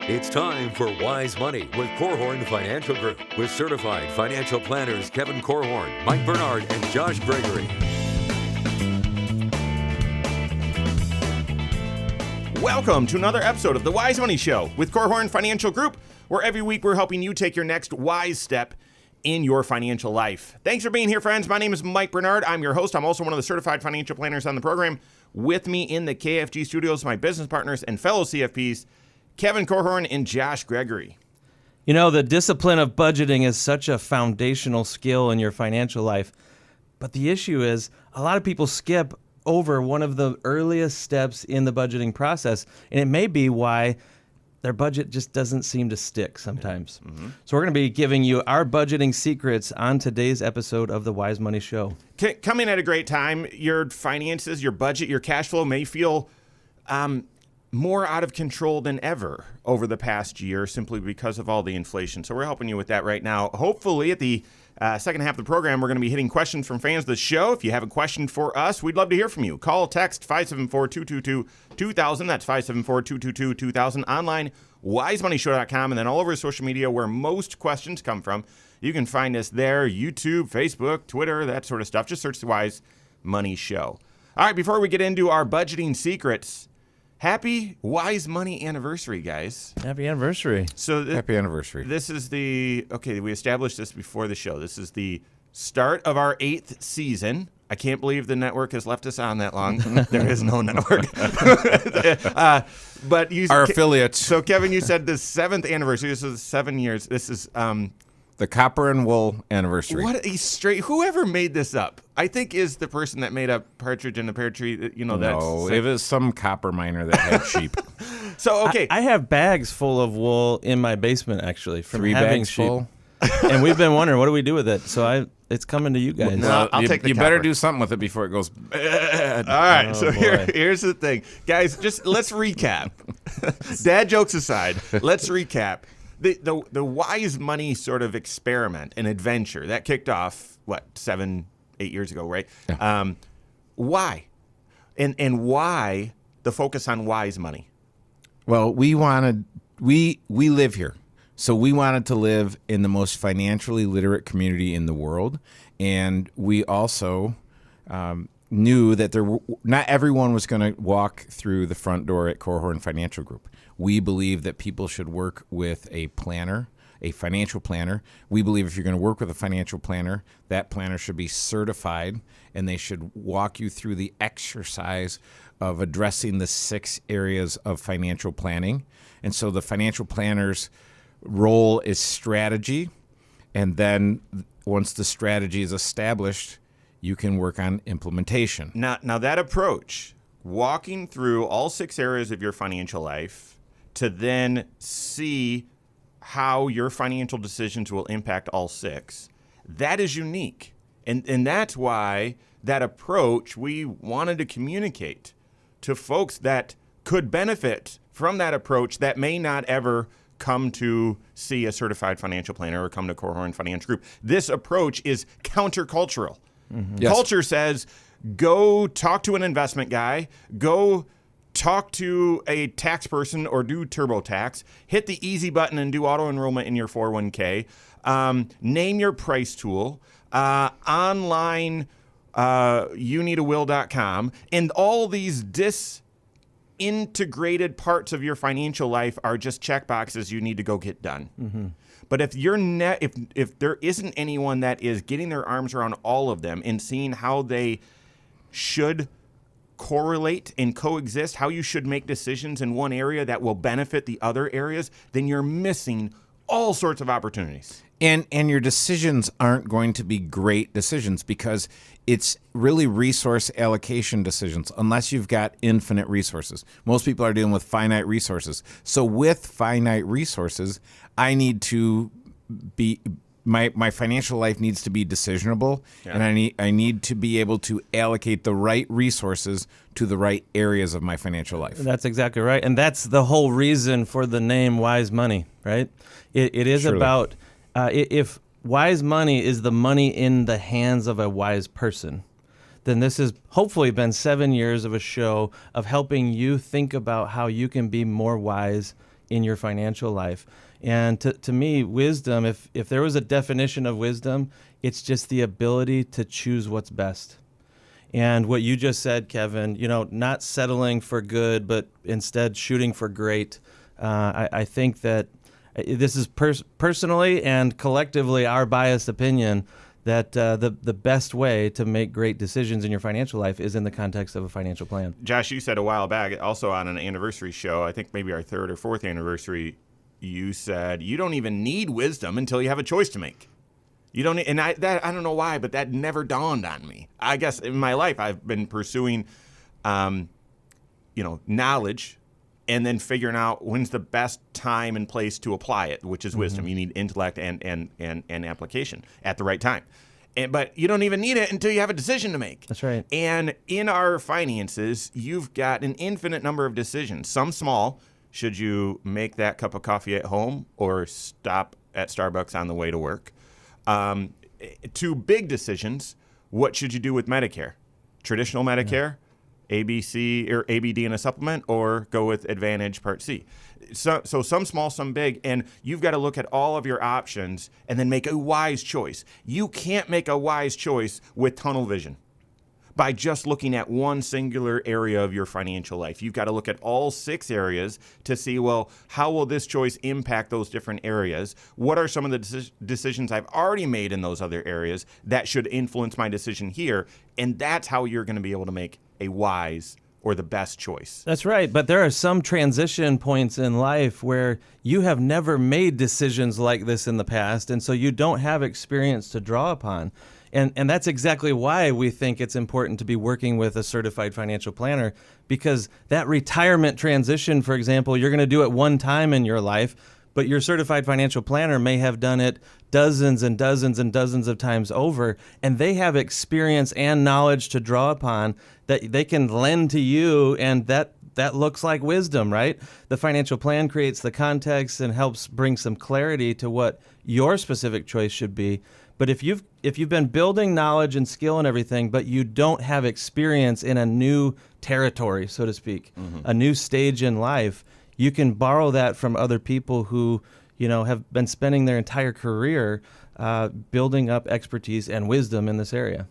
It's time for Wise Money with Korhorn Financial Group with certified financial planners Kevin Korhorn, Mike Bernard, and Josh Gregory. Welcome to another episode of the Wise Money Show with Korhorn Financial Group, where every week we're helping you take your next wise step in your financial life. Thanks for being here, friends. My name is Mike Bernard. I'm your host. I'm also one of the certified financial planners on the program. With me in the KFG studios, my business partners and fellow CFPs, Kevin Korhorn and Josh Gregory. You know, the discipline of budgeting is such a foundational skill in your financial life. But the issue is a lot of people skip over one of the earliest steps in the budgeting process. And it may be why their budget just doesn't seem to stick sometimes. Mm-hmm. So we're going to be giving you our budgeting secrets on today's episode of the Wise Money Show. Coming at a great time. Your finances, your budget, your cash flow may feel more out of control than ever over the past year simply because of all the inflation. So we're helping you with that right now. Hopefully at the second half of the program, we're going to be hitting questions from fans of the show. If you have a question for us, we'd love to hear from you. Call, text 574-222-2000. That's 574-222-2000. Online, wisemoneyshow.com, and then all over social media where most questions come from. You can find us there, YouTube, Facebook, Twitter, that sort of stuff. Just search the Wise Money Show. All right, before we get into our budgeting secrets, happy Wise Money anniversary, guys. Happy anniversary. Happy anniversary. This is we established this before the show. This is the start of our 8th season. I can't believe the network has left us on that long. There is no network. But our affiliates. So, Kevin, you said the 7th anniversary. This is 7 years. This is the Copper and Wool anniversary. What a whoever made this up, I think, is the person that made up Partridge in a Pear Tree. No, it was some copper miner that had sheep. So, okay. I have bags full of wool in my basement, actually, from 3 having bags sheep. full. And we've been wondering, what do we do with it? So it's coming to you guys. No, I'll take the You better copper. do something with it before it goes bad. All right, Oh, so here's the thing. Guys, just let's recap. Dad jokes aside, let's recap. The Wise Money sort of experiment and adventure that kicked off, 7-8 years ago, right? Yeah. Why? And why the focus on Wise Money? Well, we live here. So we wanted to live in the most financially literate community in the world. And we also knew that not everyone was going to walk through the front door at Korhorn Financial Group. We believe that people should work with a planner, a financial planner. We believe if you're going to work with a financial planner, that planner should be certified, and they should walk you through the exercise of addressing the 6 areas of financial planning. And so the financial planner's role is strategy, and then once the strategy is established, you can work on implementation. Now that approach, walking through all 6 areas of your financial life to then see how your financial decisions will impact all 6, that is unique. And that's why that approach we wanted to communicate to folks that could benefit from that approach that may not ever come to see a certified financial planner or come to Korhorn Financial Group. This approach is countercultural. Mm-hmm. Yes. Culture says, go talk to an investment guy, go talk to a tax person or do TurboTax, hit the easy button and do auto enrollment in your 401k, name your price tool, online youneedawill.com, and all these disintegrated parts of your financial life are just check boxes you need to go get done. Mm-hmm. But if if there isn't anyone that is getting their arms around all of them and seeing how they should correlate and coexist, how you should make decisions in one area that will benefit the other areas, then you're missing all sorts of opportunities. And your decisions aren't going to be great decisions because it's really resource allocation decisions unless you've got infinite resources. Most people are dealing with finite resources. So with finite resources, I need to be my financial life needs to be decisionable, and I need to be able to allocate the right resources to the right areas of my financial life. That's exactly right, and that's the whole reason for the name Wise Money, right? It is Surely. about if wise money is the money in the hands of a wise person, then this has hopefully been 7 years of a show of helping you think about how you can be more wise in your financial life. And to me, wisdom, if there was a definition of wisdom, it's just the ability to choose what's best. And what you just said, Kevin, not settling for good, but instead shooting for great. I think that this is personally and collectively our biased opinion that the best way to make great decisions in your financial life is in the context of a financial plan. Josh, you said a while back, also on an anniversary show, I think maybe our third or fourth anniversary, you said you don't even need wisdom until you have a choice to make. You don't, and I don't know why, but that never dawned on me. I guess in my life I've been pursuing, knowledge, and then figuring out when's the best time and place to apply it, which is wisdom. You need intellect and application at the right time. But you don't even need it until you have a decision to make. That's right. And in our finances, you've got an infinite number of decisions. Some small. Should you make that cup of coffee at home or stop at Starbucks on the way to work? Two big decisions. What should you do with Medicare? Traditional Medicare, ABC or ABD in a supplement, or go with Advantage Part C? So some small, some big, and you've got to look at all of your options and then make a wise choice. You can't make a wise choice with tunnel vision by just looking at one singular area of your financial life. You've got to look at all 6 areas to see, well, how will this choice impact those different areas? What are some of the decisions I've already made in those other areas that should influence my decision here? And that's how you're going to be able to make a wise or the best choice. That's right. But there are some transition points in life where you have never made decisions like this in the past, and so you don't have experience to draw upon. And that's exactly why we think it's important to be working with a certified financial planner, because that retirement transition, for example, you're going to do it one time in your life, but your certified financial planner may have done it dozens and dozens and dozens of times over, and they have experience and knowledge to draw upon that they can lend to you, and that looks like wisdom, right? The financial plan creates the context and helps bring some clarity to what your specific choice should be. But if you've been building knowledge and skill and everything, but you don't have experience in a new territory, so to speak, a new stage in life, you can borrow that from other people who, have been spending their entire career building up expertise and wisdom in this area.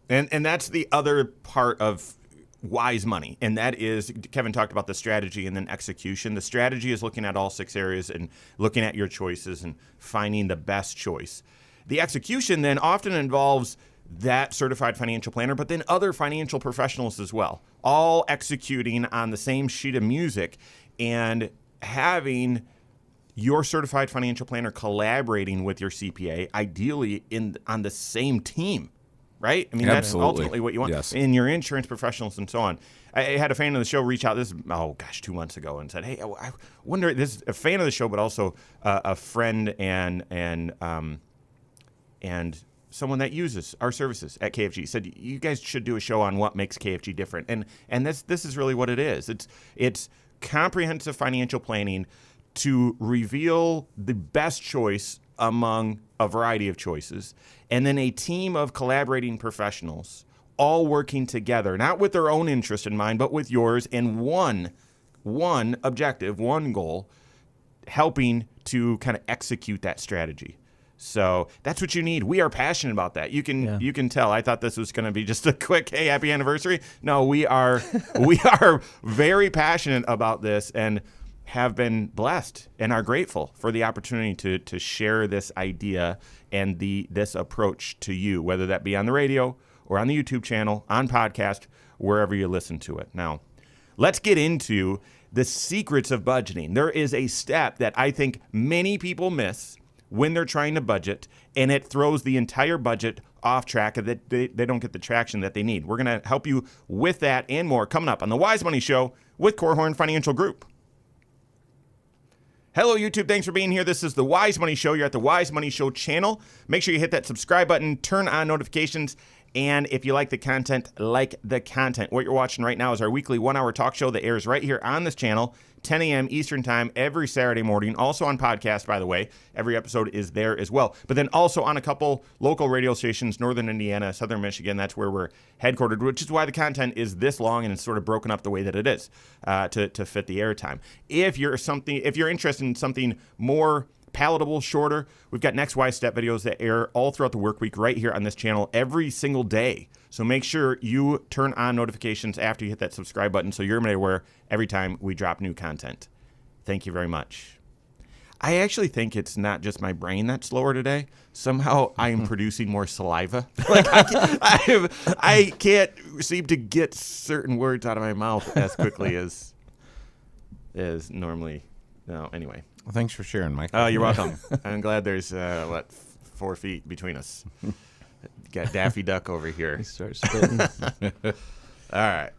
And that's the other part of wise money, and that is, Kevin talked about the strategy and then execution. The strategy is looking at all 6 areas and looking at your choices and finding the best choice. The execution then often involves that certified financial planner, but then other financial professionals as well, all executing on the same sheet of music and having your certified financial planner collaborating with your CPA, ideally on the same team, right? I mean, Absolutely. That's ultimately what you want. Yes. And your insurance professionals and so on. I had a fan of the show reach out 2 months ago and said, hey, I wonder, this is a fan of the show, but also a friend and someone that uses our services at KFG said, you guys should do a show on what makes KFG different. And this is really what it is. It's comprehensive financial planning to reveal the best choice among a variety of choices, and then a team of collaborating professionals all working together, not with their own interest in mind, but with yours, and one objective, one goal, helping to kind of execute that strategy. So that's what you need. We are passionate about that. You can tell. I thought this was going to be just a quick, hey, happy anniversary. No, we are very passionate about this and have been blessed and are grateful for the opportunity to share this idea and this approach to you, whether that be on the radio or on the YouTube channel, on podcast, wherever you listen to it. Now, let's get into the secrets of budgeting. There is a step that I think many people miss when they're trying to budget, and it throws the entire budget off track, and that they don't get the traction that they need. We're going to help you with that and more coming up on the Wise Money Show with Korhorn Financial Group. Hello, YouTube. Thanks for being here. This is the Wise Money Show. You're at the Wise Money Show channel. Make sure you hit that subscribe button, turn on notifications, And if you like the content, like the content. What you're watching right now is our weekly 1-hour talk show that airs right here on this channel, 10 a.m. Eastern Time every Saturday morning. Also on podcast, by the way. Every episode is there as well. But then also on a couple local radio stations, Northern Indiana, Southern Michigan. That's where we're headquartered, which is why the content is this long and it's sort of broken up the way that it is to fit the airtime. If you're interested in something more palatable, shorter, we've got Next Wise Step videos that air all throughout the work week right here on this channel every single day. So make sure you turn on notifications after you hit that subscribe button so you're made aware every time we drop new content. Thank you very much. I actually think it's not just my brain that's slower today. Somehow I am producing more saliva. Like I can't seem to get certain words out of my mouth as quickly as normally. No, anyway. Well, thanks for sharing, Mike. Oh, you're welcome. I'm glad there's 4 feet between us. Got Daffy Duck over here. Start spitting. All right.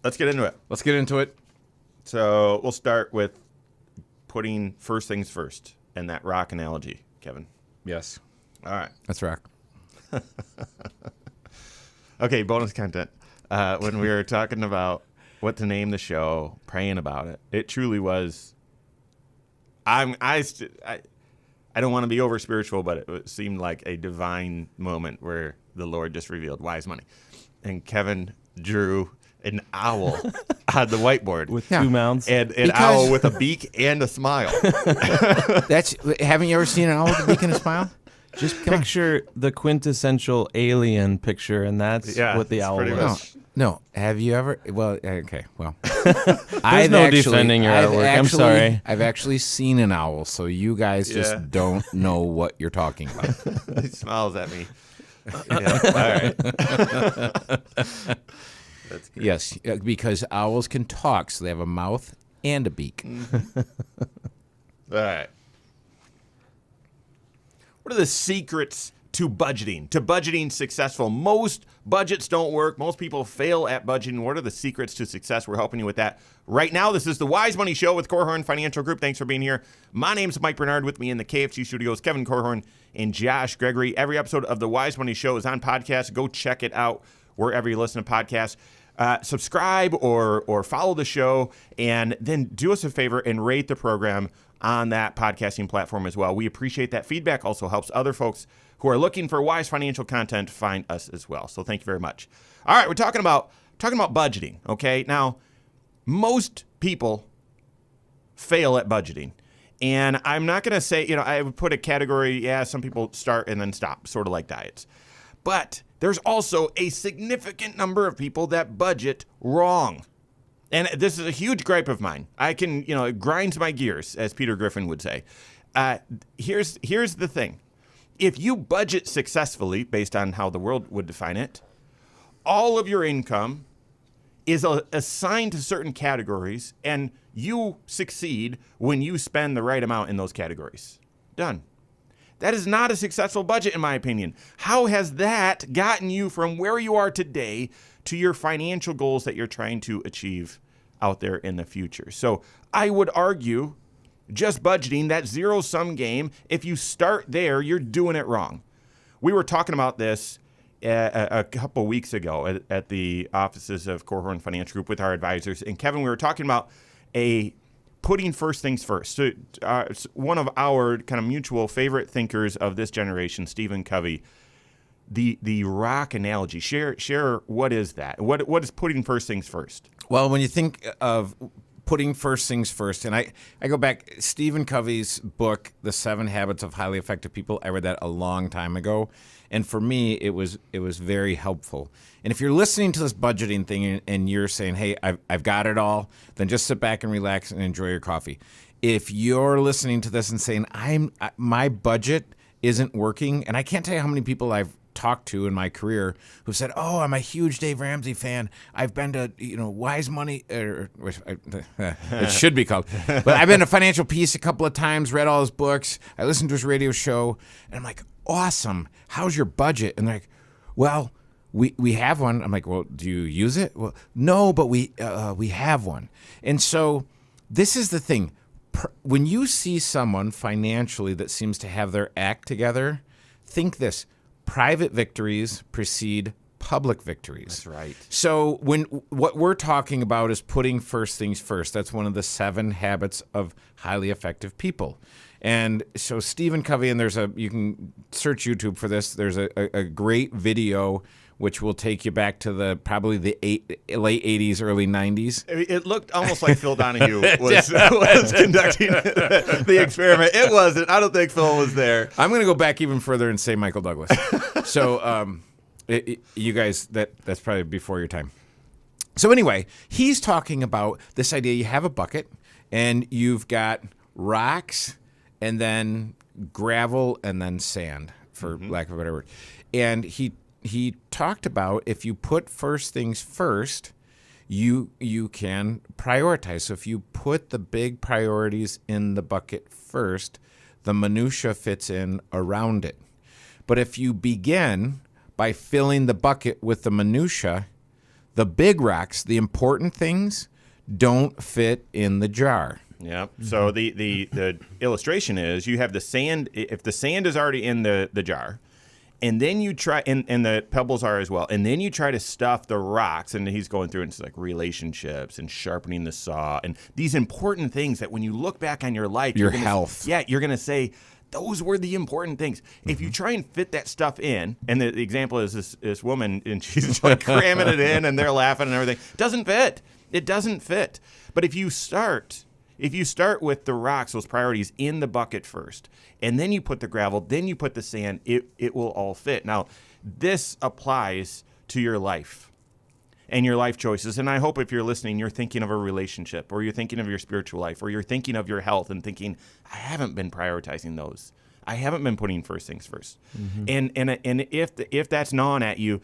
Let's get into it. So we'll start with putting first things first and that rock analogy, Kevin. Yes. All right. Let's rock. Okay, bonus content. When we were talking about what to name the show, praying about it, it truly was. I don't want to be over spiritual, but it seemed like a divine moment where the Lord just revealed wise money, and Kevin drew an owl on the whiteboard With 2 mouths. and an owl with a beak and a smile. Haven't you ever seen an owl with a beak and a smile? Just picture the quintessential alien picture, and that's Yeah, what the it's owl pretty was. much. No. Have you ever? Well, okay. Well, There's no defending your artwork. I'm sorry. I've actually seen an owl, so you guys just Yeah. don't know what you're talking about. He smiles at me. Yeah, all right. That's good. Yes, because owls can talk, so they have a mouth and a beak. All right. What are the secrets to budgeting successful? Most budgets don't work. Most people fail at budgeting. What are the secrets to success? We're helping you with that right now. This is the Wise Money Show with Korhorn Financial Group. Thanks for being here. My name's Mike Bernard. With me in the KFG studios, Kevin Korhorn and Josh Gregory. Every episode of the Wise Money Show is on podcast. Go check it out wherever you listen to podcasts. Subscribe or follow the show, and then do us a favor and rate the program on that podcasting platform as well. We appreciate that feedback. Also helps other folks who are looking for wise financial content find us as well. So thank you very much. All right, we're talking about budgeting. Okay, now most people fail at budgeting, and I'm not going to say I would put a category. Yeah, some people start and then stop, sort of like diets, but there's also a significant number of people that budget wrong. And this is a huge gripe of mine. I can, it grinds my gears, as Peter Griffin would say. Here's the thing. If you budget successfully, based on how the world would define it, all of your income is assigned to certain categories, and you succeed when you spend the right amount in those categories. Done. That is not a successful budget, in my opinion. How has that gotten you from where you are today to your financial goals that you're trying to achieve out there in the future? So I would argue just budgeting, that zero-sum game, if you start there, you're doing it wrong. We were talking about this a couple weeks ago at the offices of Korhorn Financial Group with our advisors. And Kevin, we were talking about putting first things first. So, one of our kind of mutual favorite thinkers of this generation, Stephen Covey, the rock analogy. Share what is that? What is putting first things first? Well, when you think of putting first things first, and I go back, Stephen Covey's book, The 7 Habits of Highly Effective People, I read that a long time ago. And for me, it was very helpful. And if you're listening to this budgeting thing and you're saying, hey, I've got it all, then just sit back and relax and enjoy your coffee. If you're listening to this and saying, my budget isn't working, and I can't tell you how many people I've talked to in my career who said, oh, I'm a huge Dave Ramsey fan. I've been to, Wise Money, it should be called, but I've been to Financial Peace a couple of times, read all his books. I listened to his radio show, and I'm like, awesome. How's your budget? And they're like, well, we have one. I'm like, well, do you use it? Well, no, but we have one. And so this is the thing. When you see someone financially that seems to have their act together, think this. private victories precede public victories. That's right. So what we're talking about is putting first things first. That's one of the 7 habits of highly effective people. And so Stephen Covey, and you can search YouTube for this. There's a great video which will take you back to probably the late 80s, early 90s. It looked almost like Phil Donahue was conducting the experiment. It wasn't. I don't think Phil was there. I'm going to go back even further and say Michael Douglas. So you guys, that's probably before your time. So anyway, he's talking about this idea. You have a bucket, and you've got rocks, and then gravel, and then sand, for lack of a better word. And he talked about if you put first things first, you can prioritize. So if you put the big priorities in the bucket first, the minutia fits in around it. But if you begin by filling the bucket with the minutia, the big rocks, the important things, don't fit in the jar. Yep. So the illustration is you have the sand. If the sand is already in the jar, and then you try, and the pebbles are as well, and then you try to stuff the rocks, and he's going through into like relationships and sharpening the saw and these important things that when you look back on your life, your health. You're going to say, those were the important things. If you try and fit that stuff in, and the example is this woman, and she's like cramming it in, and they're laughing and everything, doesn't fit. It doesn't fit. But if you start with the rocks, those priorities in the bucket first, and then you put the gravel, then you put the sand, it will all fit. Now, this applies to your life and your life choices. And I hope if you're listening, you're thinking of a relationship, or you're thinking of your spiritual life, or you're thinking of your health and thinking, I haven't been prioritizing those. I haven't been putting first things first. And if that's gnawing at you,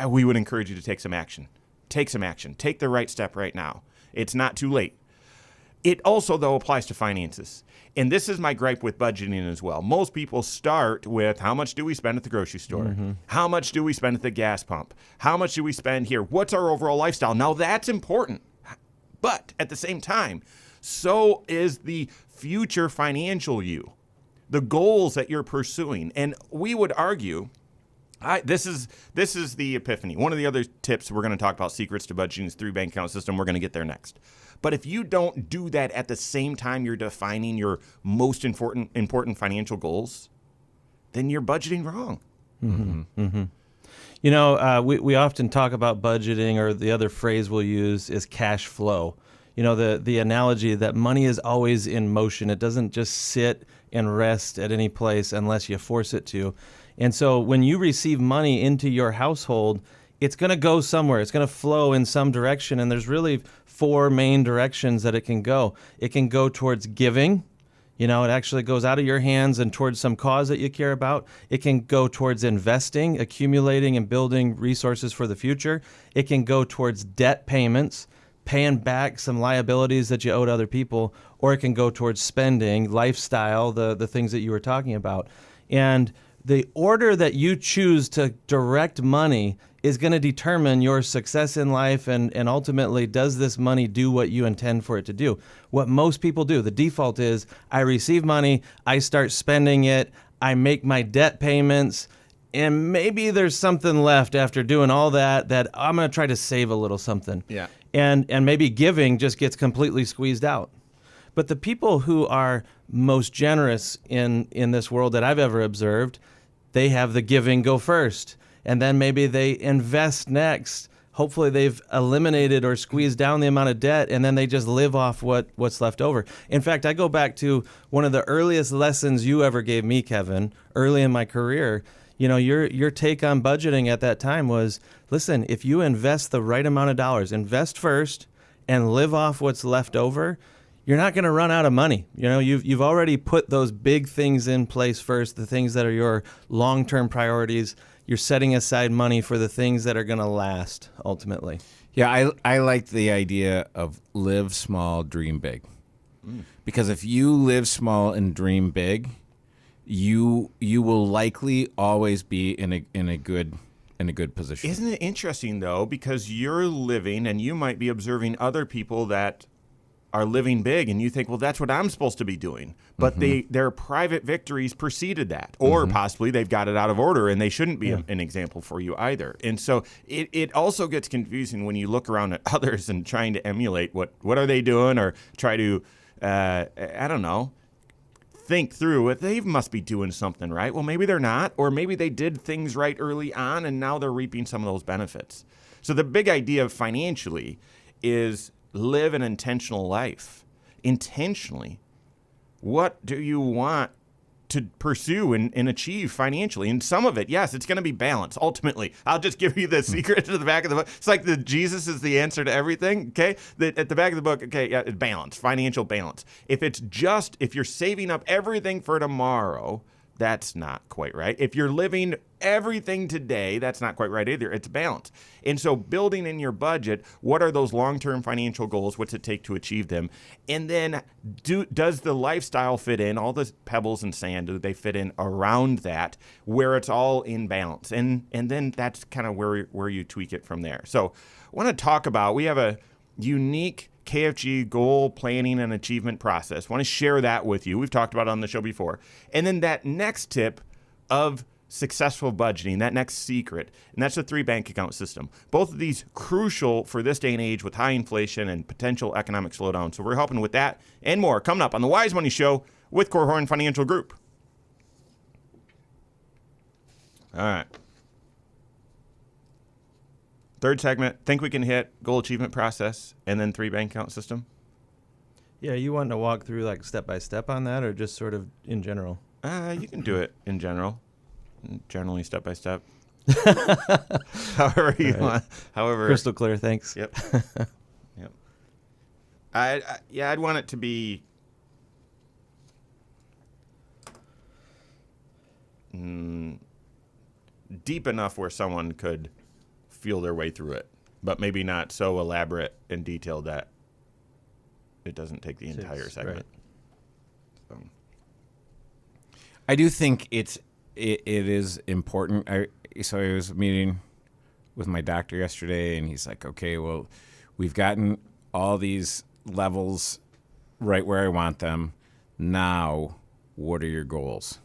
we would encourage you to take some action. Take some action. Take the right step right now. It's not too late. It also, though, applies to finances. And this is my gripe with budgeting as well. Most people start with, how much do we spend at the grocery store? How much do we spend at the gas pump? How much do we spend here? What's our overall lifestyle? Now, that's important. But at the same time, so is the future financial you, the goals that you're pursuing. And we would argue, this is the epiphany. One of the other tips we're going to talk about, secrets to budgeting, is through bank account system. We're going to get there next. But if you don't do that at the same time you're defining your most important financial goals, then you're budgeting wrong. You know, we often talk about budgeting, or the other phrase we'll use is cash flow. You know, the analogy that money is always in motion. It doesn't just sit and rest at any place unless you force it to. And so when you receive money into your household, it's going to go somewhere. It's going to flow in some direction. And there's really 4 main directions that it can go. It can go towards giving. You know, it actually goes out of your hands and towards some cause that you care about. It can go towards investing, accumulating and building resources for the future. It can go towards debt payments, paying back some liabilities that you owed other people. Or it can go towards spending, lifestyle, the things that you were talking about. And the order that you choose to direct money is going to determine your success in life, and ultimately, does this money do what you intend for it to do? What most people do, the default is, I receive money, I start spending it, I make my debt payments, and maybe there's something left after doing all that I'm going to try to save a little something. Yeah. And maybe giving just gets completely squeezed out. But the people who are most generous in this world that I've ever observed, they have the giving go first. And then maybe they invest next. Hopefully they've eliminated or squeezed down the amount of debt, and then they just live off what's left over. In fact, I go back to one of the earliest lessons you ever gave me, Kevin, early in my career. You know, your take on budgeting at that time was, listen, if you invest the right amount of dollars, invest first and live off what's left over, you're not going to run out of money. You know, you've already put those big things in place first, the things that are your long-term priorities. You're setting aside money for the things that are going to last, ultimately. Yeah, I like the idea of live small, dream big. Because if you live small and dream big, you will likely always be in a good position. Isn't it interesting, though, because you're living and you might be observing other people that are living big, and you think, well, that's what I'm supposed to be doing. But their private victories preceded that, or possibly they've got it out of order, and they shouldn't be an example for you either. And so it also gets confusing when you look around at others and trying to emulate what are they doing, or try to, I don't know, think through it. They must be doing something right. Well, maybe they're not, or maybe they did things right early on, and now they're reaping some of those benefits. So the big idea financially is live an intentional life. Intentionally. What do you want to pursue and achieve financially? And some of it, yes, it's going to be balance. Ultimately, I'll just give you the secret to the back of the book. It's like Jesus is the answer to everything, okay? At the back of the book, okay, yeah, balance, financial balance. If you're saving up everything for tomorrow, that's not quite right. If you're living everything today, that's not quite right either. It's balance. And so building in your budget, what are those long-term financial goals? What's it take to achieve them? And then does the lifestyle fit in? All the pebbles and sand, do they fit in around that where it's all in balance? And then that's kind of where you tweak it from there. So I want to talk about, we have a unique KFG goal planning and achievement process. I want to share that with you. We've talked about it on the show before. And then that next tip of successful budgeting, that next secret, and that's the 3 bank account system. Both of these crucial for this day and age with high inflation and potential economic slowdown. So we're helping with that and more coming up on the Wise Money Show with Korhorn Financial Group. All right. Third segment, think we can hit goal achievement process and then 3 bank account system? Yeah, you want to walk through like step by step on that, or just sort of in general? You can do it in general. Generally step by step. However you want. However. Crystal clear, thanks. Yep. Yep. I'd want it to be deep enough where someone could feel their way through it, but maybe not so elaborate and detailed that it doesn't take the entire segment. Right. So. I do think it is important. I was meeting with my doctor yesterday, and he's like, okay, well, we've gotten all these levels right where I want them. Now, what are your goals?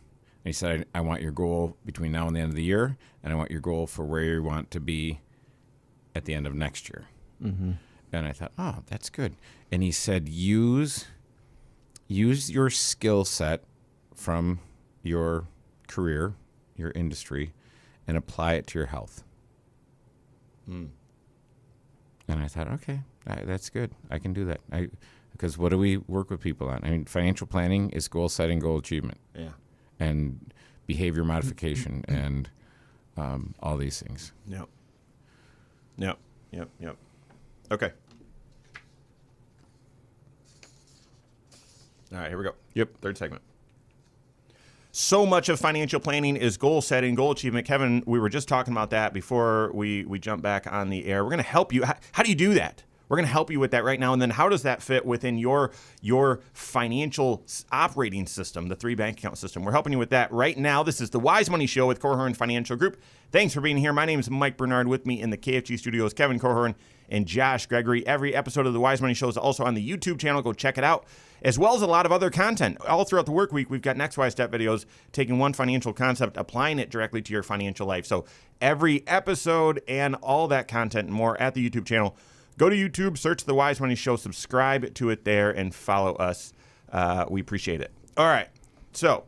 And he said, I want your goal between now and the end of the year, and I want your goal for where you want to be at the end of next year. Mm-hmm. And I thought, oh, that's good. And he said, use your skill set from your career, your industry, and apply it to your health. And I thought, okay, that's good. I can do that. Because what do we work with people on? I mean, financial planning is goal setting, goal achievement. Yeah. And behavior modification and all these things. Yep. Okay. All right, here we go. Yep. Third segment. So much of financial planning is goal setting, goal achievement. Kevin, we were just talking about that before we jump back on the air. We're going to help you. How do you do that? We're going to help you with that right now. And then how does that fit within your financial operating system, the 3 bank account system? We're helping you with that right now. This is the Wise Money Show with Korhorn Financial Group. Thanks for being here. My name is Mike Bernard. With me in the KFG studios, Kevin Korhorn and Josh Gregory. Every episode of the Wise Money Show is also on the YouTube channel. Go check it out, as well as a lot of other content. All throughout the work week, we've got Next Wise Step videos taking one financial concept, applying it directly to your financial life. So every episode and all that content and more at the YouTube channel. Go to YouTube, search The Wise Money Show, subscribe to it there, and follow us. We appreciate it. All right. So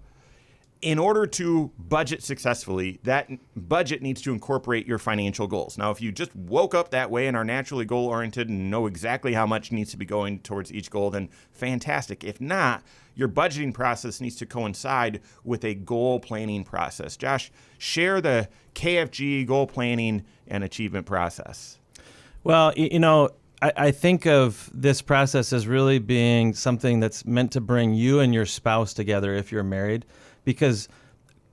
in order to budget successfully, that budget needs to incorporate your financial goals. Now, if you just woke up that way and are naturally goal-oriented and know exactly how much needs to be going towards each goal, then fantastic. If not, your budgeting process needs to coincide with a goal planning process. Josh, share the KFG goal planning and achievement process. Well, I think of this process as really being something that's meant to bring you and your spouse together if you're married, because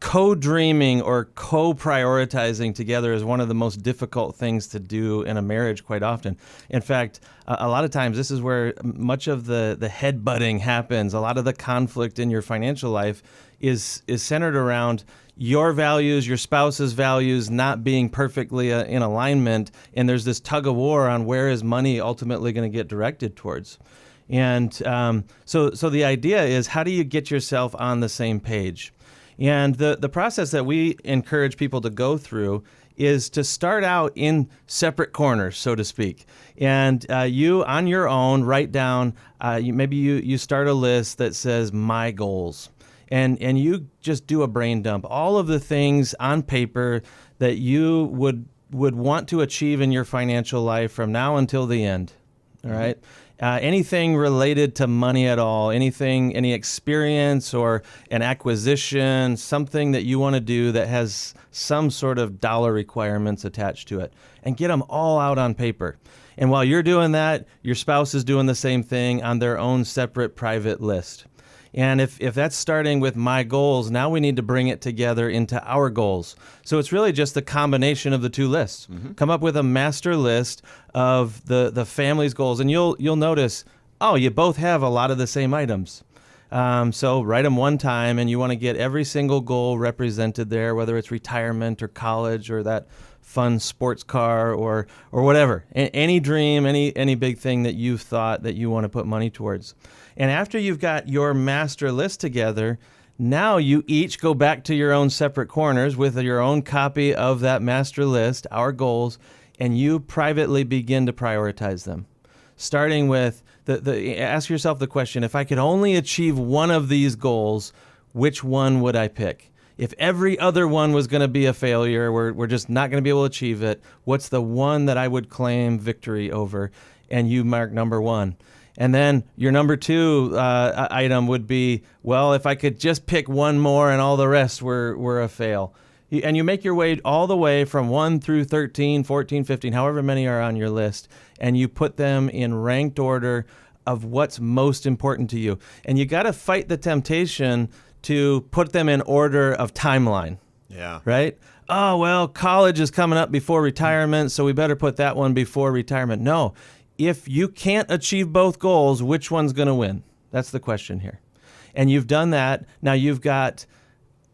co-dreaming or co-prioritizing together is one of the most difficult things to do in a marriage quite often. In fact, a lot of times this is where much of the headbutting happens. A lot of the conflict in your financial life is centered around your values, your spouse's values not being perfectly in alignment, and there's this tug of war on where is money ultimately going to get directed towards. And so the idea is, how do you get yourself on the same page? And the process that we encourage people to go through is to start out in separate corners, so to speak. And you, on your own, write down, maybe you start a list that says my goals. And you just do a brain dump. All of the things on paper that you would want to achieve in your financial life from now until the end. All right? Anything related to money at all, any experience or an acquisition, something that you want to do that has some sort of dollar requirements attached to it, and get them all out on paper. And while you're doing that, your spouse is doing the same thing on their own separate private list. And if that's starting with my goals, now we need to bring it together into our goals. So it's really just the combination of the two lists. Come up with a master list of the family's goals, and you'll notice, oh, you both have a lot of the same items. So write them one time, and you want to get every single goal represented there, whether it's retirement or college or that fun sports car or whatever. Any dream, any big thing that you've thought that you want to put money towards. And after you've got your master list together, now you each go back to your own separate corners with your own copy of that master list, our goals, and you privately begin to prioritize them. Starting with ask yourself the question, if I could only achieve one of these goals, which one would I pick? If every other one was going to be a failure, we're just not going to be able to achieve it, what's the one that I would claim victory over? And you mark number one. And then your number two item would be, well, if I could just pick one more and all the rest were a fail. And you make your way all the way from 1 through 13, 14, 15, however many are on your list, and you put them in ranked order of what's most important to you. And you got to fight the temptation to put them in order of timeline. Yeah. Right? Oh, well, college is coming up before retirement, so we better put that one before retirement. No. If you can't achieve both goals, which one's going to win? That's the question here. And you've done that. Now you've got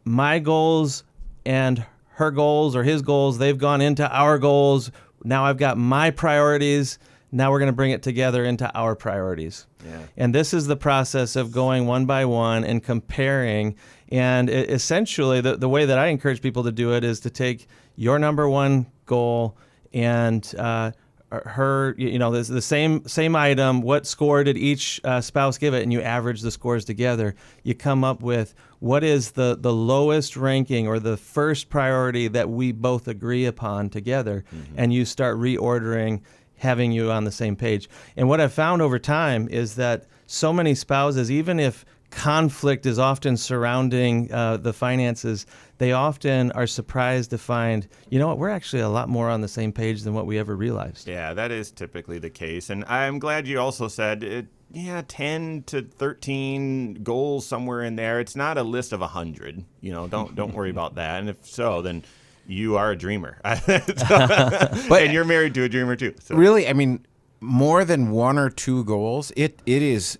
my goals and her goals or his goals. They've gone into our goals. Now I've got my priorities. Now we're going to bring it together into our priorities. Yeah. And this is the process of going one by one and comparing. And essentially, the way that I encourage people to do it is to take your number one goal and her, the same item, what score did each spouse give it, and you average the scores together. You come up with what is the lowest ranking or the first priority that we both agree upon together, and you start reordering, having you on the same page. And what I've found over time is that so many spouses, even if conflict is often surrounding the finances, they often are surprised to find, you know what, we're actually a lot more on the same page than what we ever realized. Yeah, that is typically the case. And I'm glad you also said, 10 to 13 goals somewhere in there. It's not a list of 100. Don't worry about that. And if so, then you are a dreamer. And you're married to a dreamer too. So. Really, I mean, more than one or two goals, it is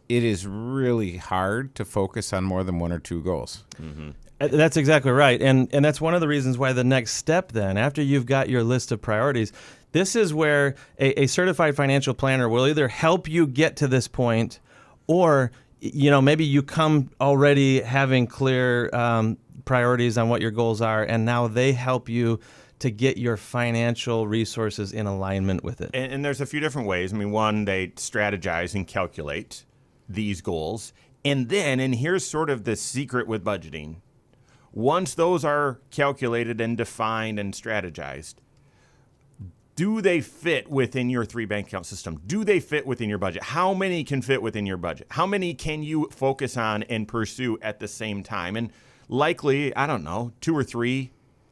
really hard to focus on more than one or two goals. Mm-hmm. That's exactly right. And that's one of the reasons why the next step then, after you've got your list of priorities, this is where a certified financial planner will either help you get to this point, or maybe you come already having clear priorities on what your goals are, and now they help you to get your financial resources in alignment with it. And there's a few different ways. I mean, one, they strategize and calculate these goals. And then, and here's sort of the secret with budgeting, once those are calculated and defined and strategized, do they fit within your 3 bank account system? Do they fit within your budget? How many can fit within your budget? How many can you focus on and pursue at the same time? And likely, 2 or 3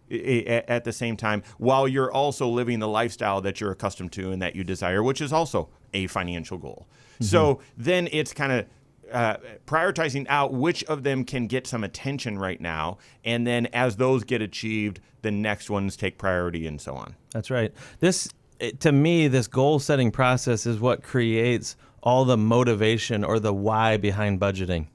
at the same time, while you're also living the lifestyle that you're accustomed to and that you desire, which is also a financial goal. Mm-hmm. So then it's kind of prioritizing out which of them can get some attention right now, and then as those get achieved, the next ones take priority and so on. That's right. To me, this goal-setting process is what creates all the motivation or the why behind budgeting.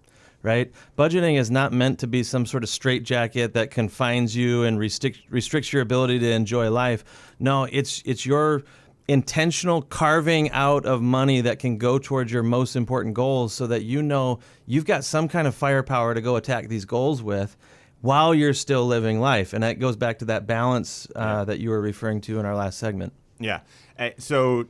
Right? Budgeting is not meant to be some sort of straitjacket that confines you and restricts your ability to enjoy life. No, it's your intentional carving out of money that can go towards your most important goals so that you know you've got some kind of firepower to go attack these goals with while you're still living life. And that goes back to that balance that you were referring to in our last segment. Yeah. So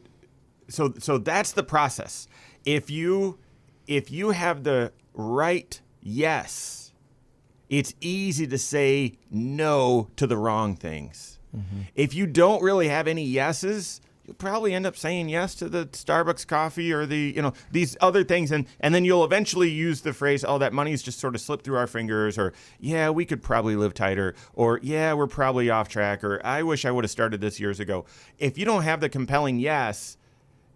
that's the process. If you have the right yes, it's easy to say no to the wrong things. Mm-hmm. If you don't really have any yeses, you'll probably end up saying yes to the Starbucks coffee or these other things. And then you'll eventually use the phrase, oh, that money's just sort of slipped through our fingers, or yeah, we could probably live tighter, or yeah, we're probably off track, or I wish I would have started this years ago. If you don't have the compelling yes,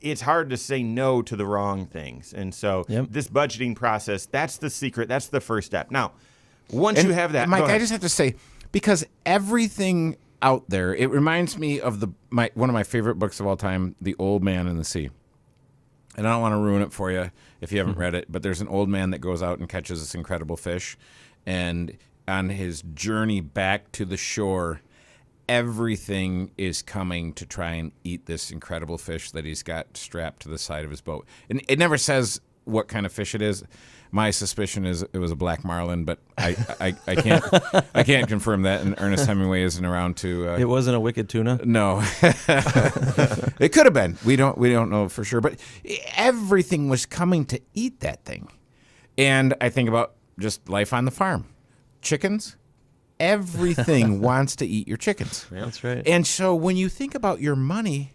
it's hard to say no to the wrong things. And so This budgeting process, that's the secret. That's the first step. Now, once you have that, Mike, I just have to say, because everything out there, it reminds me of one of my favorite books of all time, The Old Man and the Sea. And I don't want to ruin it for you if you haven't read it, but there's an old man that goes out and catches this incredible fish. And on his journey back to the shore, everything is coming to try and eat this incredible fish that he's got strapped to the side of his boat. And it never says what kind of fish it is. My suspicion is it was a black marlin, but I can't confirm that. And Ernest Hemingway isn't around to. It wasn't a wicked tuna. No, it could have been. We don't know for sure. But everything was coming to eat that thing, and I think about just life on the farm, chickens. Everything wants to eat your chickens. Yeah, that's right. And so when you think about your money,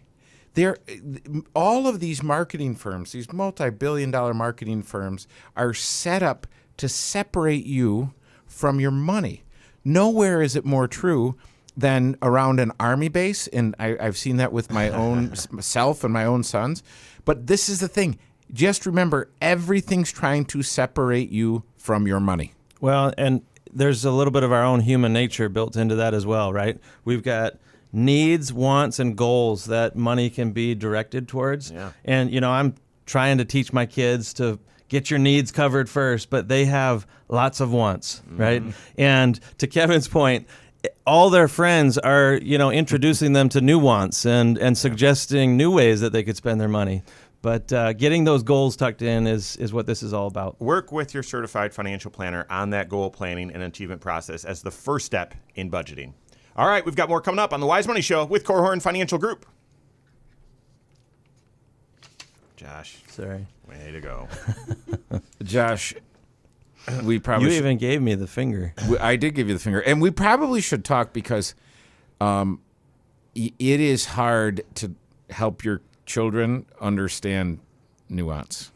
all of these marketing firms, these multi-billion-dollar marketing firms, are set up to separate you from your money. Nowhere is it more true than around an army base, and I've seen that with my own self and my own sons. But this is the thing. Just remember, everything's trying to separate you from your money. Well, and there's a little bit of our own human nature built into that as well, right? We've got needs, wants, and goals that money can be directed towards. Yeah. And, I'm trying to teach my kids to get your needs covered first, but they have lots of wants, right? And to Kevin's point, all their friends are, introducing them to new wants and suggesting new ways that they could spend their money. But getting those goals tucked in is what this is all about. Work with your certified financial planner on that goal planning and achievement process as the first step in budgeting. All right, we've got more coming up on the Wise Money Show with Korhorn Financial Group. Josh. Sorry. Way to go. Josh, we probably You even gave me the finger. I did give you the finger. And we probably should talk because it is hard to help your children understand nuance.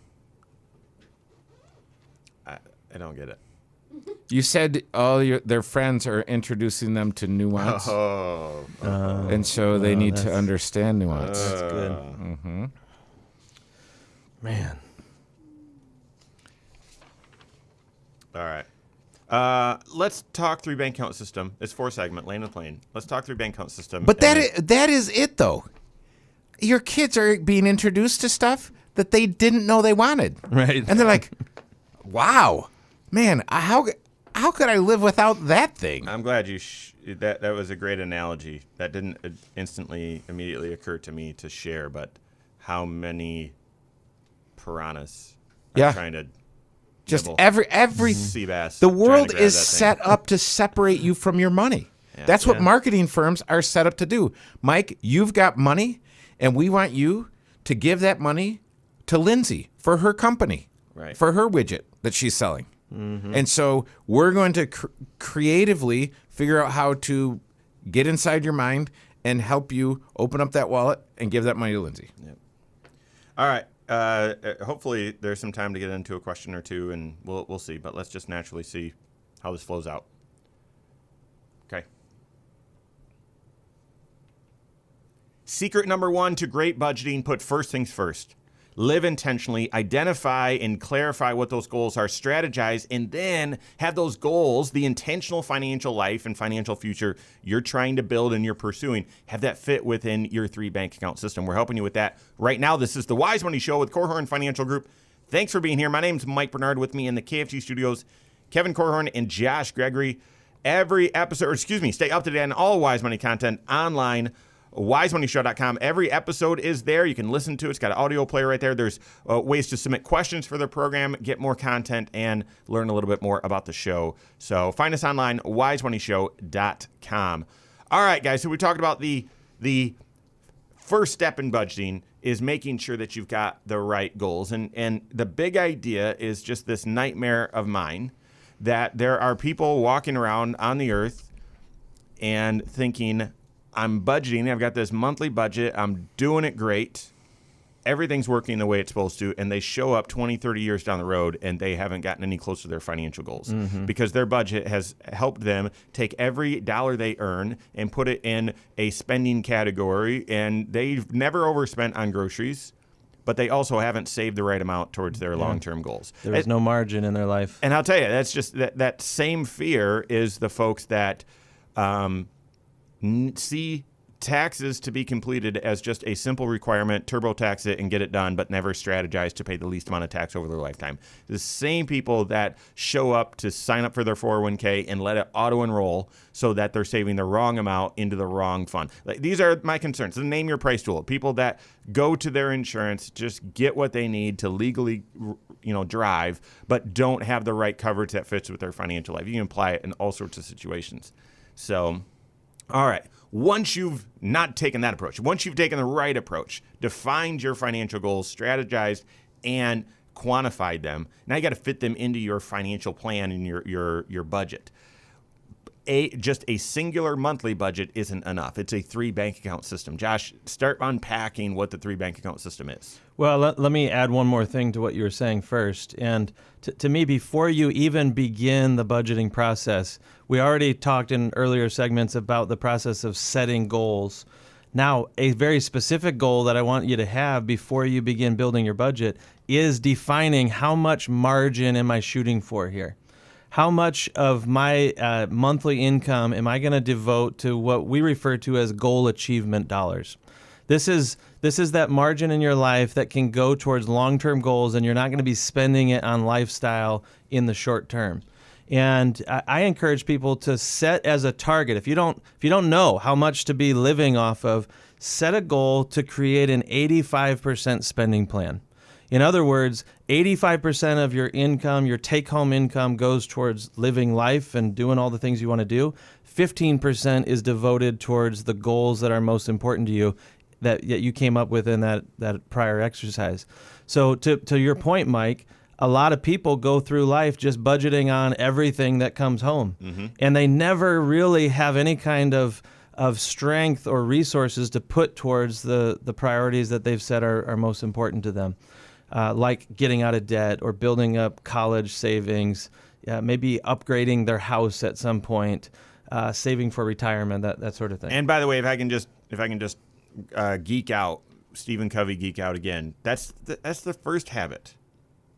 I don't get it. You said their friends are introducing them to nuance. And so they need to understand nuance. That's good. Mm-hmm. Man. All right. Let's talk through bank account system. It's 4-segment, Lane with Lane. Let's talk through bank account system. But that is it, though. Your kids are being introduced to stuff that they didn't know they wanted. Right. And they're like, wow, man, how could I live without that thing? I'm glad you that was a great analogy. That didn't immediately occur to me to share, but how many piranhas are trying to just every sea bass. The world is set up to separate you from your money. Yeah. That's what marketing firms are set up to do. Mike, you've got money, and we want you to give that money to Lindsay for her company, for her widget that she's selling. Mm-hmm. And so we're going to creatively figure out how to get inside your mind and help you open up that wallet and give that money to Lindsay. Yep. All right. Hopefully there's some time to get into a question or two, and we'll see. But let's just naturally see how this flows out. Okay. Secret number 1 to great budgeting: put first things first. Live intentionally, identify and clarify what those goals are, strategize, and then have those goals, the intentional financial life and financial future you're trying to build and you're pursuing, have that fit within your 3 bank account system. We're helping you with that right now. This is the Wise Money Show with Korhorn Financial Group. Thanks for being here. My name's Mike Bernard. With me in the KFG studios, Kevin Korhorn and Josh Gregory. Stay up to date on all Wise Money content online wisemoneyshow.com. Every episode is there. You can listen to it. It's got an audio player right there. There's ways to submit questions for the program, get more content, and learn a little bit more about the show. So find us online, wisemoneyshow.com. All right, guys. So we talked about the first step in budgeting is making sure that you've got the right goals. And the big idea is just this nightmare of mine that there are people walking around on the earth and thinking, I'm budgeting, I've got this monthly budget, I'm doing it great, everything's working the way it's supposed to, and they show up 20, 30 years down the road and they haven't gotten any closer to their financial goals because their budget has helped them take every dollar they earn and put it in a spending category, and they've never overspent on groceries, but they also haven't saved the right amount towards their long-term goals. There is no margin in their life. And I'll tell you, that's just that same fear is the folks that see taxes to be completed as just a simple requirement, TurboTax it and get it done, but never strategize to pay the least amount of tax over their lifetime. The same people that show up to sign up for their 401k and let it auto-enroll so that they're saving the wrong amount into the wrong fund. Like, these are my concerns. The name your price tool. People that go to their insurance, just get what they need to legally drive, but don't have the right coverage that fits with their financial life. You can apply it in all sorts of situations. So, all right. Once you've not taken that approach, once you've taken the right approach, defined your financial goals, strategized, and quantified them, now you got to fit them into your financial plan and your budget. Just a singular monthly budget isn't enough. It's a 3 bank account system. Josh, start unpacking what the 3 bank account system is. Well, let me add one more thing to what you were saying first. And to me, before you even begin the budgeting process, we already talked in earlier segments about the process of setting goals. Now, a very specific goal that I want you to have before you begin building your budget is defining how much margin am I shooting for here? How much of my monthly income am I going to devote to what we refer to as goal achievement dollars? This is that margin in your life that can go towards long-term goals, and you're not going to be spending it on lifestyle in the short term. And I encourage people to set as a target. If you don't know how much to be living off of, set a goal to create an 85% spending plan. In other words, 85% of your income, your take-home income, goes towards living life and doing all the things you want to do. 15% is devoted towards the goals that are most important to you that you came up with in that prior exercise. So to your point, Mike, a lot of people go through life just budgeting on everything that comes home. And they never really have any kind of strength or resources to put towards the priorities that they've said are most important to them. Like getting out of debt or building up college savings, maybe upgrading their house at some point, saving for retirement, that sort of thing. And by the way, if I can just geek out, Stephen Covey geek out again, that's the first habit,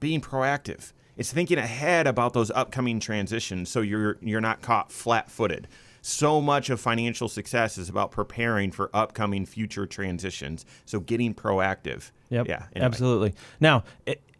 being proactive. It's thinking ahead about those upcoming transitions so you're not caught flat-footed. So much of financial success is about preparing for upcoming future transitions. So getting proactive. Yep. Yeah. Anyway. Absolutely. Now,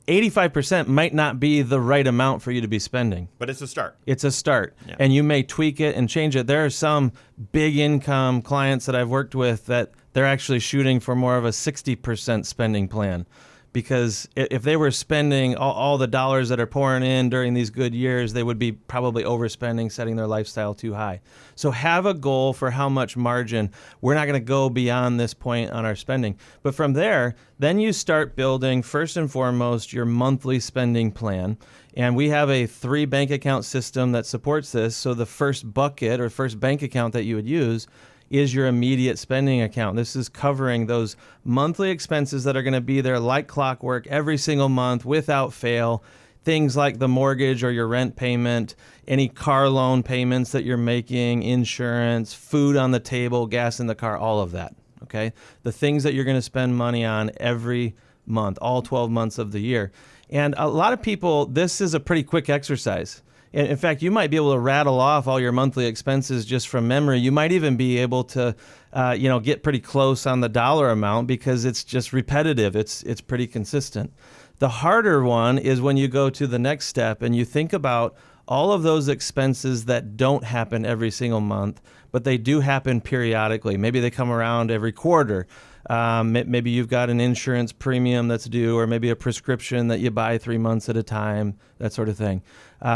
85% might not be the right amount for you to be spending. But it's a start. It's a start. Yeah. And you may tweak it and change it. There are some big income clients that I've worked with that they're actually shooting for more of a 60% spending plan. Because if they were spending all the dollars that are pouring in during these good years, they would be probably overspending, setting their lifestyle too high. So have a goal for how much margin. We're not going to go beyond this point on our spending. But from there, then you start building, first and foremost, your monthly spending plan. And we have a 3 bank account system that supports this. So the first bucket or first bank account that you would use is your immediate spending account. This is covering those monthly expenses that are going to be there like clockwork every single month without fail. Things like the mortgage or your rent payment, any car loan payments that you're making, insurance, food on the table, gas in the car, all of that. Okay? The things that you're going to spend money on every month, all 12 months of the year. And a lot of people, this is a pretty quick exercise. In fact, you might be able to rattle off all your monthly expenses just from memory. You might even be able to, get pretty close on the dollar amount because it's just repetitive. It's pretty consistent. The harder one is when you go to the next step and you think about all of those expenses that don't happen every single month, but they do happen periodically. Maybe they come around every quarter. Maybe you've got an insurance premium that's due, or maybe a prescription that you buy 3 months at a time, that sort of thing.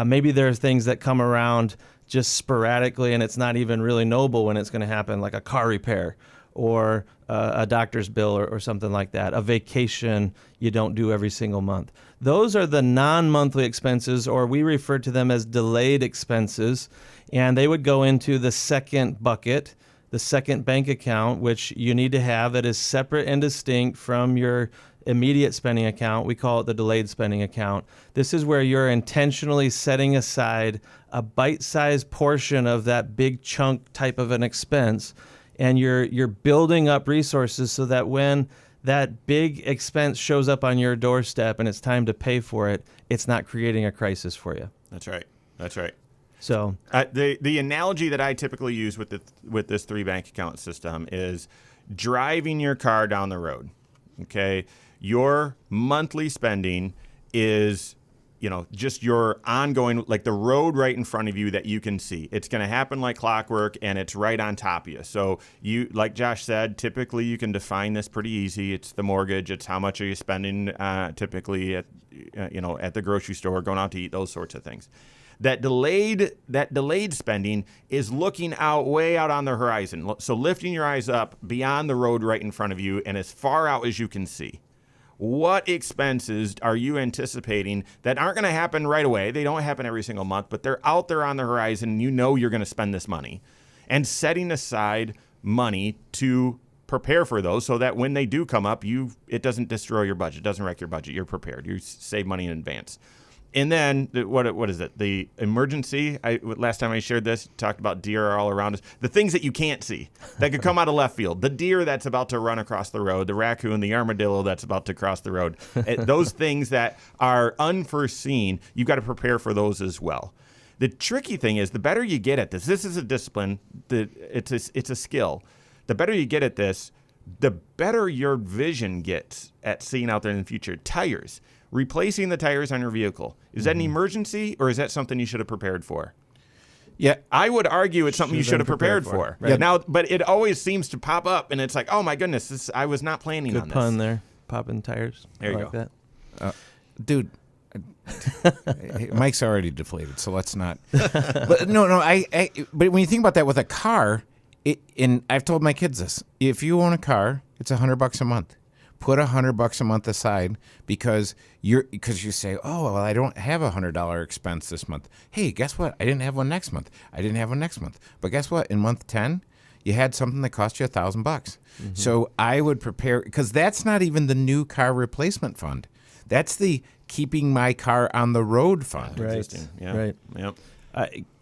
Maybe there are things that come around just sporadically, and it's not even really knowable when it's going to happen, like a car repair or a doctor's bill or something like that, a vacation you don't do every single month. Those are the non-monthly expenses, or we refer to them as delayed expenses, and they would go into the second bucket, the second bank account, which you need to have that is separate and distinct from your immediate spending account. We call it the delayed spending account. This is where you're intentionally setting aside a bite-sized portion of that big chunk type of an expense, and you're building up resources so that when that big expense shows up on your doorstep and it's time to pay for it, it's not creating a crisis for you. That's right. That's right. So the analogy that I typically use with this 3 bank account system is driving your car down the road. Okay, your monthly spending is, just your ongoing, like the road right in front of you that you can see. It's going to happen like clockwork, and it's right on top of you. So you, like Josh said, typically you can define this pretty easy. It's the mortgage. It's how much are you spending typically at the grocery store, going out to eat, those sorts of things. That delayed spending is looking out, way out on the horizon. So lifting your eyes up beyond the road right in front of you and as far out as you can see. What expenses are you anticipating that aren't going to happen right away? They don't happen every single month, but they're out there on the horizon. You know you're going to spend this money. And setting aside money to prepare for those so that when they do come up, it doesn't destroy your budget, doesn't wreck your budget. You're prepared. You save money in advance. And then, what is it? The emergency, last time I shared this, talked about deer are all around us. The things that you can't see that could come out of left field. The deer that's about to run across the road, the raccoon, the armadillo that's about to cross the road. Those things that are unforeseen, you've got to prepare for those as well. The tricky thing is, the better you get at this is a discipline, it's a skill. The better you get at this, the better your vision gets at seeing out there in the future. Tires. Replacing the tires on your vehicle. Is that an emergency, or is that something you should have prepared for? Yeah, I would argue it's something you should have prepared for. Right. Now, but it always seems to pop up, and it's like, oh my goodness, I was not planning on good this. pun there, popping tires. There you like go. That. dude. Mike's already deflated, so let's not. But no. But when you think about that with a car, and I've told my kids this: if you own a car, it's $100 a month. Put $100 a month aside because you say, oh, well, I don't have $100 expense this month. Hey, guess what? I didn't have one next month. But guess what? In month 10, you had something that cost you $1,000. Mm-hmm. So I would prepare, because that's not even the new car replacement fund. That's the keeping my car on the road fund. Right. Yeah. Right. Yep.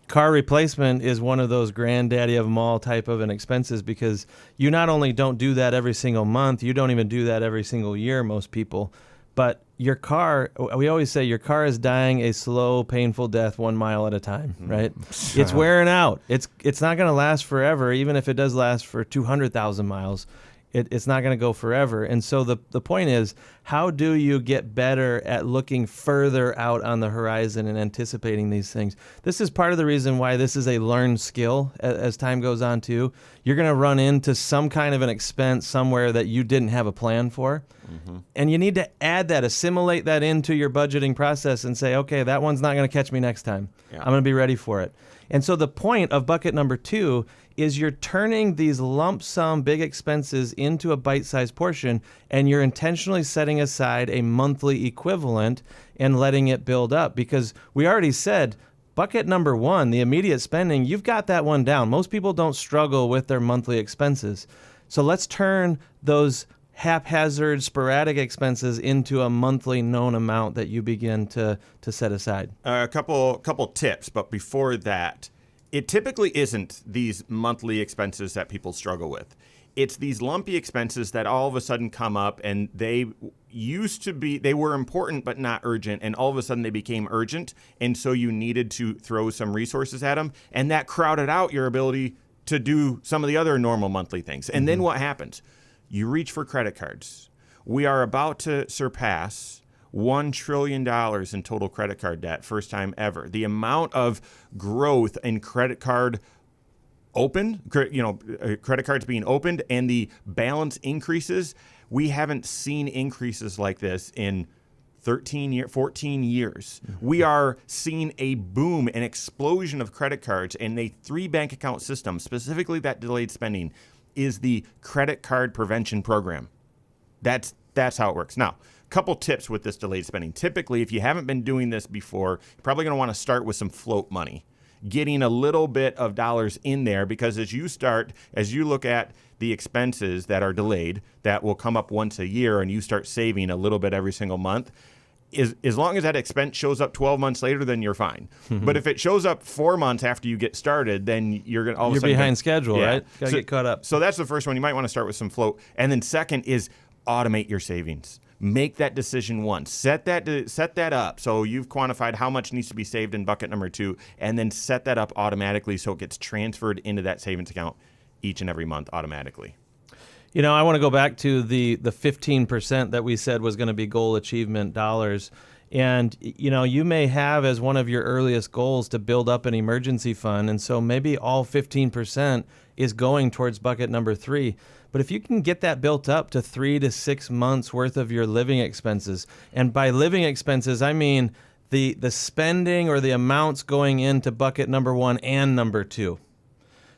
Car replacement is one of those granddaddy of them all type of an expenses, because you not only don't do that every single month, you don't even do that every single year, most people, but your car, we always say your car is dying a slow, painful death 1 mile at a time, right? It's wearing out. It's not going to last forever, even if it does last for 200,000 miles. It's not going to go forever. And so the point is, how do you get better at looking further out on the horizon and anticipating these things? This is part of the reason why this is a learned skill as time goes on, too. You're going to run into some kind of an expense somewhere that you didn't have a plan for. Mm-hmm. And you need to add that, assimilate that into your budgeting process and say, okay, that one's not going to catch me next time. Yeah. I'm going to be ready for it. And so the point of bucket number 2 is you're turning these lump sum big expenses into a bite-sized portion, and you're intentionally setting aside a monthly equivalent and letting it build up. Because we already said, bucket number 1, the immediate spending, you've got that one down. Most people don't struggle with their monthly expenses. So let's turn those haphazard, sporadic expenses into a monthly known amount that you begin to set aside. A couple tips, but before that, it typically isn't these monthly expenses that people struggle with. It's these lumpy expenses that all of a sudden come up, and they were important but not urgent, and all of a sudden they became urgent, and so you needed to throw some resources at them, and that crowded out your ability to do some of the other normal monthly things. And then what happens? You reach for credit cards. We are about to surpass $1 trillion in total credit card debt, first time ever. The amount of growth in credit card credit cards being opened and the balance increases, we haven't seen increases like this in 14 years. We are seeing a boom, an explosion of credit cards, and a 3 bank account system, specifically that delayed spending, is the credit card prevention program. That's how it works. Now, a couple tips with this delayed spending. Typically, if you haven't been doing this before, you're probably going to want to start with some float money, getting a little bit of dollars in there, because as you look at the expenses that are delayed, that will come up once a year, and you start saving a little bit every single month, as long as that expense shows up 12 months later, then you're fine. But if it shows up 4 months after you get started, then you're going to all of a sudden behind schedule, right? Got to get caught up. So that's the first one. You might want to start with some float. And then second is automate your savings. Make that decision once. Set that up. So you've quantified how much needs to be saved in bucket number 2, and then set that up automatically so it gets transferred into that savings account each and every month automatically. You know, I want to go back to the 15% that we said was going to be goal achievement dollars. And, you know, you may have as one of your earliest goals to build up an emergency fund. And so maybe all 15% is going towards bucket number 3. But if you can get that built up to 3 to 6 months worth of your living expenses, and by living expenses, I mean the spending or the amounts going into bucket number 1 and number 2.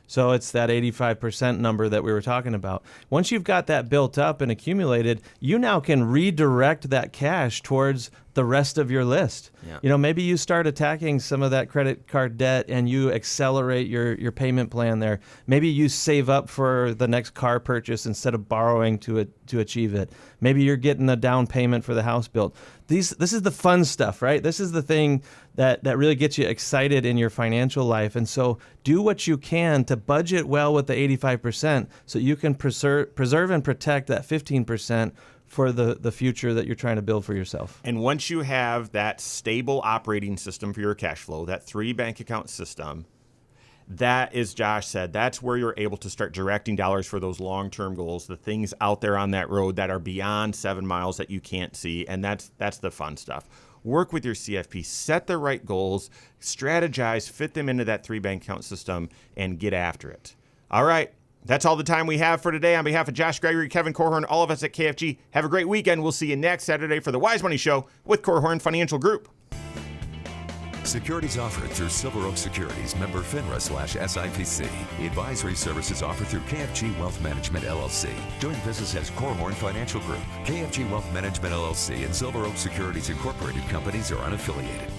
So it's that 85% number that we were talking about. Once you've got that built up and accumulated, you now can redirect that cash towards the rest of your list. Yeah. You know, maybe you start attacking some of that credit card debt and you accelerate your payment plan there. Maybe you save up for the next car purchase instead of borrowing to achieve it. Maybe you're getting a down payment for the house built. This is the fun stuff, right? This is the thing that really gets you excited in your financial life. And so do what you can to budget well with the 85% so you can preserve and protect that 15% for the future that you're trying to build for yourself. And once you have that stable operating system for your cash flow, that 3 bank account system, that, as Josh said, that's where you're able to start directing dollars for those long-term goals, the things out there on that road that are beyond 7 miles that you can't see, and that's the fun stuff. Work with your CFP, set the right goals, strategize, fit them into that 3 bank account system, and get after it. All right. That's all the time we have for today. On behalf of Josh Gregory, Kevin Korhorn, all of us at KFG, have a great weekend. We'll see you next Saturday for the Wise Money Show with Korhorn Financial Group. Securities offered through Silver Oak Securities, member FINRA/SIPC. Advisory services offered through KFG Wealth Management, LLC. Doing business as Korhorn Financial Group. KFG Wealth Management, LLC and Silver Oak Securities Incorporated companies are unaffiliated.